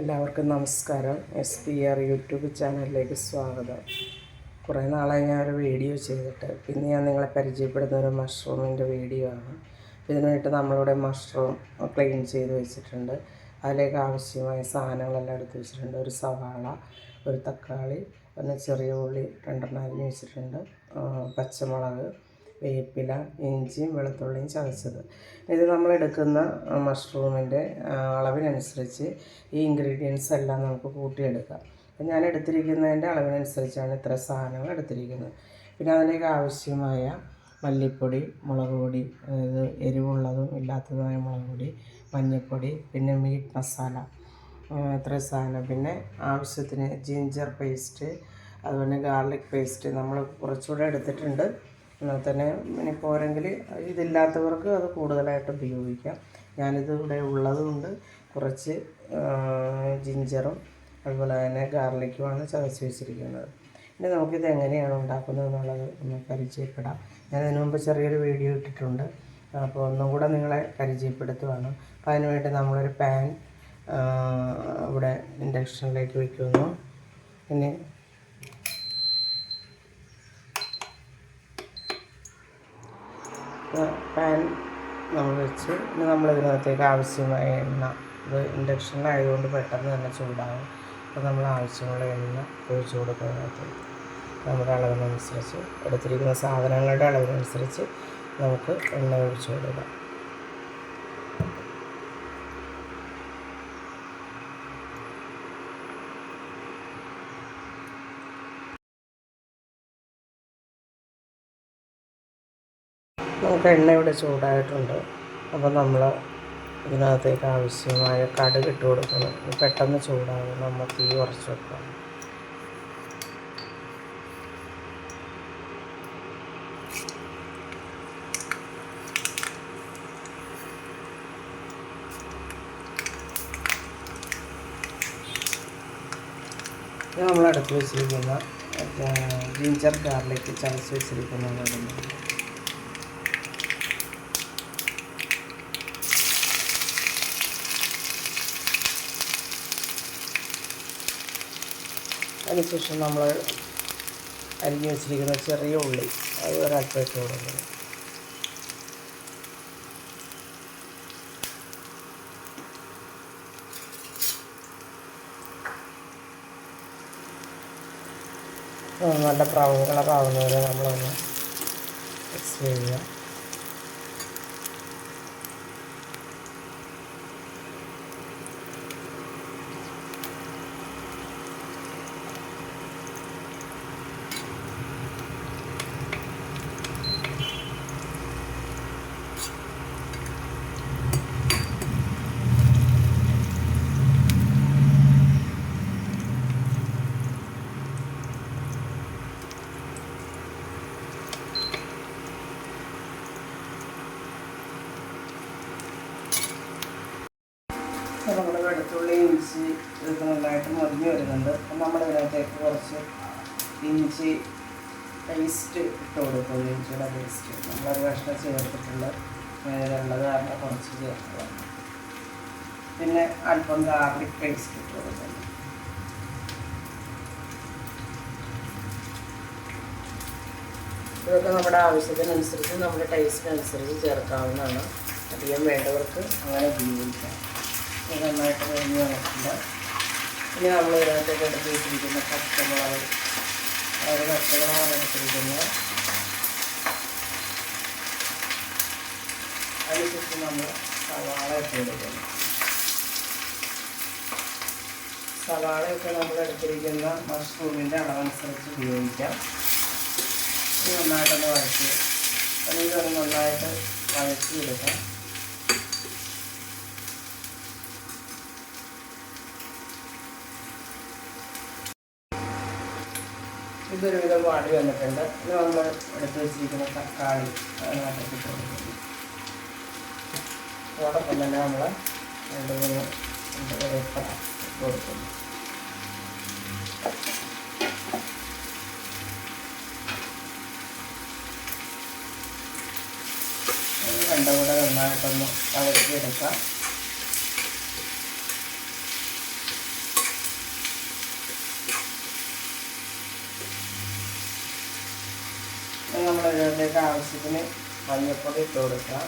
എല്ലാവർക്കും നമസ്കാരം. SPR YouTube ചാനലിലേക്ക് സ്വാഗതം. കുറേ നാളായി ഞാനൊരു വീഡിയോ ചെയ്തിട്ട്, പിന്നെ ഞാൻ നിങ്ങളെ പരിചയപ്പെടുന്ന ഒരു മഷ്റൂമിൻ്റെ വീഡിയോ ആണ്. ഇതിനായിട്ട് നമ്മളിവിടെ മഷ്റൂം ക്ലീൻ ചെയ്ത് വെച്ചിട്ടുണ്ട്. അതിലേക്ക് ആവശ്യമായ സാധനങ്ങളെല്ലാം എടുത്ത് വെച്ചിട്ടുണ്ട്. ഒരു സവാള, ഒരു തക്കാളി, പിന്നെ ചെറിയ ഉള്ളി 2 അരിഞ്ഞ് വെച്ചിട്ടുണ്ട്, പച്ചമുളക്, വേപ്പില, ഇഞ്ചിയും വെളുത്തുള്ളിയും ചതച്ചത്. ഇത് നമ്മളെടുക്കുന്ന മഷ്റൂമിൻ്റെ അളവിനനുസരിച്ച് ഈ ഇൻഗ്രീഡിയൻസ് എല്ലാം നമുക്ക് കൂട്ടിയെടുക്കാം. അപ്പം ഞാൻ എടുത്തിരിക്കുന്നതിൻ്റെ അളവിനനുസരിച്ചാണ് ഇത്ര സാധനങ്ങൾ എടുത്തിരിക്കുന്നത്. പിന്നെ അതിലേക്ക് ആവശ്യമായ മല്ലിപ്പൊടി, മുളക് പൊടി, അതായത് എരിവുള്ളതും ഇല്ലാത്തതുമായ മുളക് പൊടി, മഞ്ഞൾപ്പൊടി, പിന്നെ മീറ്റ് മസാല, ഇത്രയും സാധനം. പിന്നെ ആവശ്യത്തിന് ജിഞ്ചർ പേസ്റ്റ്, അതുപോലെ ഗാർലിക് പേസ്റ്റ് നമ്മൾ കുറച്ചുകൂടെ എടുത്തിട്ടുണ്ട്. എന്നാൽ തന്നെ ഇനി പോരെങ്കിൽ ഇതില്ലാത്തവർക്ക് അത് കൂടുതലായിട്ട് ഉപയോഗിക്കാം. ഞാനിത് ഇവിടെ ഉള്ളതുകൊണ്ട് കുറച്ച് ജിഞ്ചറും അതുപോലെ തന്നെ ഗാർലിക്കുമാണ് ചതച്ച് വെച്ചിരിക്കുന്നത്. ഇനി നമുക്കിത് എങ്ങനെയാണ് ഉണ്ടാക്കുന്നത് എന്നുള്ളത് ഒന്ന് പരിചയപ്പെടാം. ഞാൻ അതിന് മുമ്പ് ചെറിയൊരു വീഡിയോ ഇട്ടിട്ടുണ്ട്, അപ്പോൾ ഒന്നും കൂടെ നിങ്ങളെ പരിചയപ്പെടുത്തുവാണ്. അപ്പോൾ അതിനുവേണ്ടി നമ്മളൊരു പാൻ ഇവിടെ ഇൻഡക്ഷനിലേക്ക് വയ്ക്കുന്നു. പിന്നെ പാൻ നമ്മൾ വെച്ച് പിന്നെ നമ്മളിതിനകത്തേക്ക് ആവശ്യമായ എണ്ണ, ഇത് ഇൻഡക്ഷനിലായതുകൊണ്ട് പെട്ടെന്ന് തന്നെ ചൂടാകും. അപ്പോൾ നമ്മൾ ആവശ്യമുള്ള എണ്ണ ഒഴിച്ച് കൊടുക്കുന്നതിനകത്തേക്ക് നമ്മുടെ അളവിനനുസരിച്ച്, എടുത്തിരിക്കുന്ന സാധനങ്ങളുടെ അളവിനനുസരിച്ച് നമുക്ക് എണ്ണ ഒഴിച്ച് കൊടുക്കാം. നമുക്ക് എണ്ണ ഇവിടെ ചൂടായിട്ടുണ്ട്. അപ്പോൾ നമ്മൾ ഇതിനകത്തേക്ക് ആവശ്യമായ കടുക് ഇട്ട് കൊടുക്കണം. പെട്ടെന്ന് ചൂടാകും, നമ്മൾ തീ കുറച്ച് വെക്കണം. നമ്മൾ അടുത്ത് വെച്ചിരിക്കുന്ന ജിഞ്ചർ ഗാർലിക് ചതച്ച് വെച്ചിരിക്കുന്നതാണ്. അതിനുശേഷം നമ്മൾ അരിഞ്ഞ് വെച്ചിരിക്കുന്ന ചെറിയ ഉള്ളി അത് ഒരല്പം ഇട്ട് കൊടുക്കണം. നല്ല ബ്രൗൺ കളറാവുന്നവരെ നമ്മളൊന്ന് മിക്സ് ചെയ്യുക. നമ്മുടെ വെളുത്തുള്ളി, ഇഞ്ചി ഇതൊക്കെ നല്ലതായിട്ട് മുറിഞ്ഞ് വരുന്നുണ്ട്. അപ്പം നമ്മളിതിനകത്തേക്ക് കുറച്ച് ഇഞ്ചി പേസ്റ്റ് ഇട്ട് കൊടുക്കും. ഇഞ്ചിയുടെ പേസ്റ്റ് നമ്മളൊരു കഷ്ണം ചേർത്തിട്ടുണ്ട്, ഉള്ളത് കാരണം കുറച്ച് ചേർക്കുക. പിന്നെ അല്പം ഗാർലിക് പേസ്റ്റ് ഇട്ട് കൊടുക്കുന്നു. ഇതൊക്കെ നമ്മുടെ ആവശ്യത്തിനനുസരിച്ച്, നമ്മുടെ ടേസ്റ്റിനനുസരിച്ച് ചേർക്കാവുന്നതാണ്. അധികം വേണ്ടവർക്ക് അങ്ങനെ ഉപയോഗിക്കാം. നന്നായിട്ട് കഴിഞ്ഞ് വന്നിട്ടുണ്ട്. ഇനി നമ്മൾ ഇതിനകത്തേക്ക് എടുത്ത് വെച്ചിരിക്കുന്ന പച്ചമുളക്, ഒരു പച്ചമുളകാണ് എടുത്തിരിക്കുന്നത്. അതിനുശേഷം നമ്മൾ സവാള ഇട്ട് കൊടുക്കുന്നു. സവാളയൊക്കെ നമ്മൾ എടുത്തിരിക്കുന്ന മഷ്റൂമിൻ്റെ അളവനുസരിച്ച് ഉപയോഗിക്കാം. ഇത് നന്നായിട്ടൊന്ന് വഴറ്റി, ഇതൊന്ന് നന്നായിട്ട് വഴറ്റിയെടുക്കാം. ഇതൊരു വിധം വാടി വന്നിട്ടുണ്ട്. ഇത് നമ്മൾ എടുത്ത് വെച്ചിരിക്കുന്ന തക്കാളി അതിനകത്തേക്ക് ഇട്ട് കൊടുക്കുന്നു. അതോടൊപ്പം തന്നെ നമ്മൾ 2-3 വേപ്പില ഇട്ട് കൊടുക്കുന്നു. രണ്ടും കൂടെ നന്നായിട്ടൊന്ന് വഴറ്റിയെടുക്കാം. നമ്മൾ ഇതിലേക്ക് ആവശ്യത്തിന് മഞ്ഞൾപ്പൊടി ഇട്ട് കൊടുക്കാം.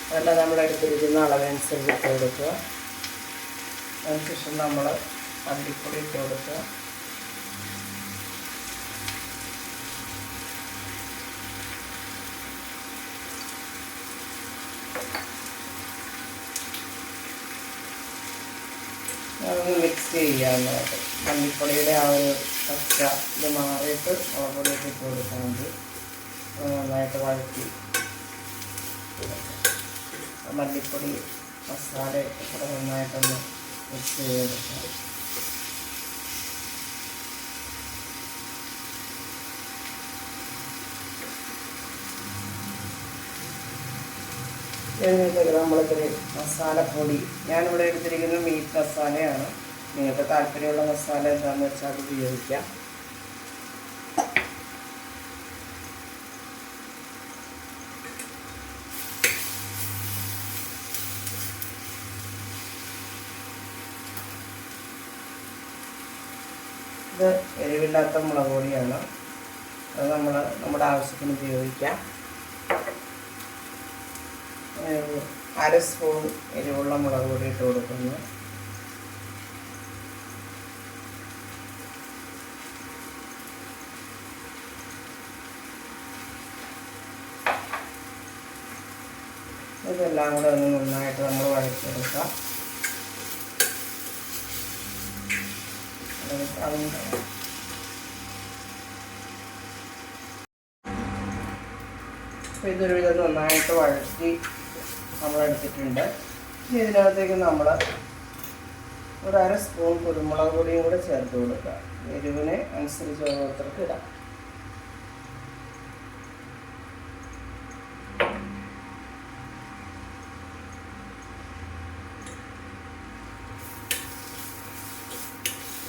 അതെല്ലാം നമ്മളെടുത്തിരിക്കുന്ന അളവനുസരിച്ച് ഇട്ട് കൊടുക്കുക. അതിനുശേഷം നമ്മൾ മല്ലിപ്പൊടി ഇട്ട് കൊടുക്കുക. അതൊന്ന് മിക്സ് ചെയ്യാവുന്നതായിട്ട് മല്ലിപ്പൊടിയുടെ ആ ഒരു പച്ച ഇത് മാറിയിട്ട് മുളക് പൊടിയൊക്കെ ഇട്ട് കൊടുക്കാൻ വേണ്ടി നന്നായിട്ട് വഴറ്റി മല്ലിപ്പൊടി മസാലയൊക്കെ കൂടെ നന്നായിട്ടൊന്ന് മിക്സ് ചെയ്തെടുക്കാം. ഇതിനകത്തേക്ക് നമ്മളിതിൽ മസാലപ്പൊടി ഞാനിവിടെ എടുത്തിരിക്കുന്നത് മീറ്റ് മസാലയാണ്. നിങ്ങൾക്ക് താല്പര്യമുള്ള മസാല എന്താണെന്ന് വെച്ചാൽ അത് ഉപയോഗിക്കാം. ഇത് എരിവില്ലാത്ത മുളക് പൊടിയാണ്. അത് നമ്മുടെ ആവശ്യത്തിന് ഉപയോഗിക്കാം. 1/2 സ്പൂൺ എരിവുള്ള മുളക് പൊടി ഇട്ട് കൊടുക്കുന്നു. ഇതെല്ലാം കൂടെ ഒന്ന് നന്നായിട്ട് നമ്മൾ വഴറ്റിയെടുക്കാം. അപ്പോൾ ഇതൊരു വിധം നന്നായിട്ട് വഴറ്റി നമ്മളെടുത്തിട്ടുണ്ട്. ഇതിനകത്തേക്ക് നമ്മൾ 1/2 സ്പൂൺ കുരുമുളക് പൊടിയും കൂടെ ചേർത്ത് കൊടുക്കുക. എരിവിന് അനുസരിച്ച് ഓരോരുത്തർക്ക് ഇടാം.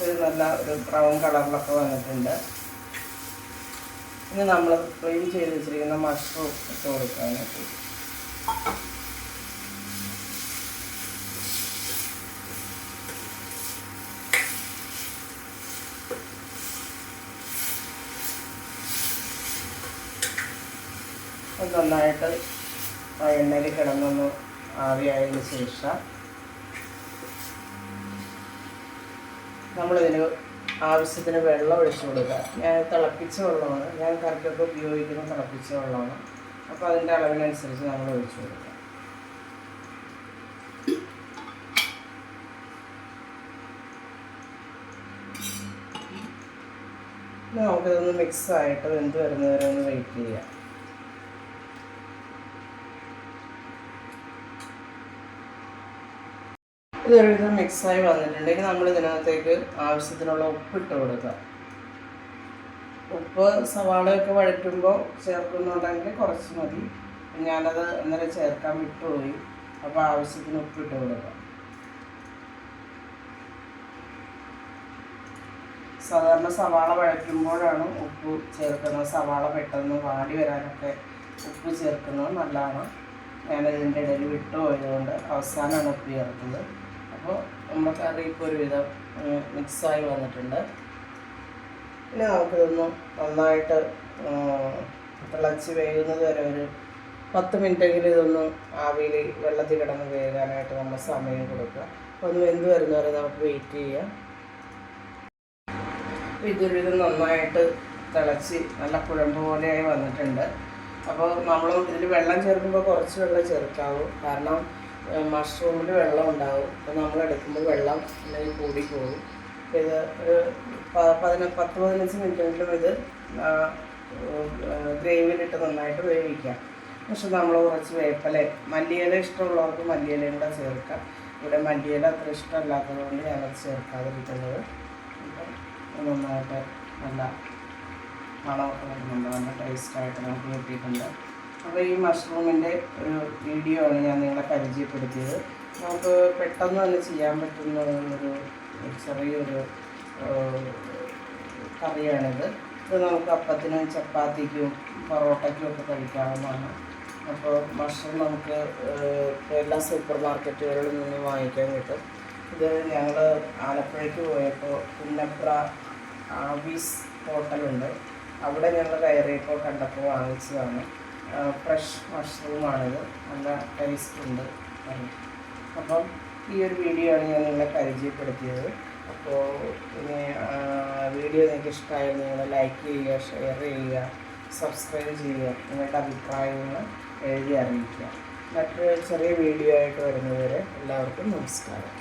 ഇത് നല്ല ഒരു ബ്രൗൺ കളറിലൊക്കെ വന്നിട്ടുണ്ട്. ഇനി നമ്മൾ ക്ലീൻ ചെയ്ത് വെച്ചിരിക്കുന്ന മഷ്റൂം ഇട്ട് കൊടുക്കാനായിട്ട് നന്നായിട്ട് എണ്ണയിൽ കിടന്നൊന്ന് ആവിയായതിനു ശേഷം നമ്മളിതിന് ആവശ്യത്തിന് വെള്ളം ഒഴിച്ചു കൊടുക്കുക. ഞാൻ തിളപ്പിച്ച വെള്ളമാണ്, ഞാൻ കറിക്കൊക്കെ ഉപയോഗിക്കുന്ന തിളപ്പിച്ച വെള്ളമാണ്. അപ്പോൾ അതിൻ്റെ അളവിനനുസരിച്ച് നമ്മൾ ഒഴിച്ചു കൊടുക്കുക. നമുക്കിതൊന്ന് മിക്സായിട്ട് വെന്ത് വരുന്നവരെ ഒന്ന് വെയിറ്റ് ചെയ്യാം. ഇതൊരു വിധം മിക്സായി വന്നിട്ടുണ്ടെങ്കിൽ നമ്മൾ ഇതിനകത്തേക്ക് ആവശ്യത്തിനുള്ള ഉപ്പിട്ട് കൊടുക്കുക. ഉപ്പ് സവാളയൊക്കെ വഴറ്റുമ്പോൾ ചേർക്കുന്നുണ്ടെങ്കിൽ കുറച്ച് മതി. ഞാനത് അന്നേരം ചേർക്കാൻ വിട്ടുപോയി. അപ്പോൾ ആവശ്യത്തിന് ഉപ്പിട്ട് കൊടുക്കുക. സാധാരണ സവാള വഴറ്റുമ്പോഴാണ് ഉപ്പ് ചേർക്കുന്നത്. സവാള പെട്ടെന്ന് വാടി വരാനൊക്കെ ഉപ്പ് ചേർക്കുന്നത് നല്ലതാണ്. ഞാനതിൻ്റെ ഇടയിൽ വിട്ടുപോയതുകൊണ്ട് അവസാനമാണ് ഉപ്പ് ചേർക്കുന്നത്. അപ്പോൾ നമ്മുടെ കറി ഇപ്പോൾ ഒരുവിധം മിക്സായി വന്നിട്ടുണ്ട്. പിന്നെ നമുക്കിതൊന്ന് നന്നായിട്ട് തിളച്ച് വേകുന്നത് വരെ ഒരു 10 മിനിറ്റെങ്കിലും ഇതൊന്ന് ആവിയിൽ വെള്ളത്തിൽ കിടന്ന് വേകാനായിട്ട് നമ്മൾ സമയം കൊടുക്കുക. അപ്പോൾ ഒന്ന് വെന്ത് വരുന്നവരെ നമുക്ക് വെയിറ്റ് ചെയ്യാം. അപ്പോൾ ഇതൊരുവിധം നന്നായിട്ട് തിളച്ച് നല്ല കുഴമ്പ് പോലെയായി വന്നിട്ടുണ്ട്. അപ്പോൾ നമ്മൾ ഇതിൽ വെള്ളം ചേർക്കുമ്പോൾ കുറച്ച് വെള്ളം ചേർക്കാവൂ. കാരണം മഷ്റൂമിൽ വെള്ളം ഉണ്ടാവും. അപ്പോൾ നമ്മളെടുക്കുമ്പോൾ വെള്ളം അല്ലെങ്കിൽ കൂടിപ്പോകും. ഇത് ഒരു 10-15 മിനിറ്റെങ്കിലും ഇത് ഗ്രേവിയിലിട്ട് നന്നായിട്ട് വേവിക്കാം. പക്ഷെ നമ്മൾ കുറച്ച് വേപ്പില, മല്ലിയില ഇഷ്ടമുള്ളവർക്ക് മല്ലിയിലയും കൂടെ ചേർക്കാം. ഇവിടെ മല്ലിയില അത്ര ഇഷ്ടമല്ലാത്തതുകൊണ്ട് ഞാനത് ചേർക്കാതിരിക്കുന്നത്. അപ്പം നന്നായിട്ട് നല്ല മണമൊക്കെ വരുന്നുണ്ട്, നല്ല ടേസ്റ്റായിട്ട് നമുക്ക് കിട്ടിയിട്ടുണ്ട്. അപ്പോൾ ഈ മഷ്റൂമിൻ്റെ ഒരു വീഡിയോ ആണ് ഞാൻ നിങ്ങളെ പരിചയപ്പെടുത്തിയത്. നമുക്ക് പെട്ടെന്ന് തന്നെ ചെയ്യാൻ പറ്റുന്ന ഒരു ചെറിയൊരു കറിയാണിത്. ഇത് നമുക്ക് അപ്പത്തിനും ചപ്പാത്തിക്കും പൊറോട്ടയ്ക്കും ഒക്കെ കഴിക്കാവുന്നതാണ്. അപ്പോൾ മഷ്റൂം നമുക്ക് എല്ലാ സൂപ്പർ മാർക്കറ്റുകളിൽ നിന്നും വാങ്ങിക്കാൻ കിട്ടും. ഇത് ഞങ്ങൾ ആലപ്പുഴയ്ക്ക് പോയപ്പോൾ പുന്നപ്ര ആവീസ് ഹോട്ടലുണ്ട്. അവിടെ ഞങ്ങൾ കയറിയപ്പോൾ കണ്ടപ്പോൾ വാങ്ങിച്ചതാണ്. ഫ്രഷ് മഷ്റൂമാണിത്, നല്ല ടേസ്റ്റ് ഉണ്ട്. അപ്പം ഈ ഒരു വീഡിയോ ആണ് ഞാൻ നിങ്ങളെ പരിചയപ്പെടുത്തിയത്. അപ്പോൾ പിന്നെ വീഡിയോ നിങ്ങൾക്ക് ഇഷ്ടമായാൽ നിങ്ങൾ ലൈക്ക് ചെയ്യുക, ഷെയർ ചെയ്യുക, സബ്സ്ക്രൈബ് ചെയ്യുക, നിങ്ങളുടെ അഭിപ്രായങ്ങൾ എഴുതി അറിയിക്കുക. മറ്റൊരു ചെറിയ വീഡിയോ ആയിട്ട് വരുന്നവരെ എല്ലാവർക്കും നമസ്കാരം.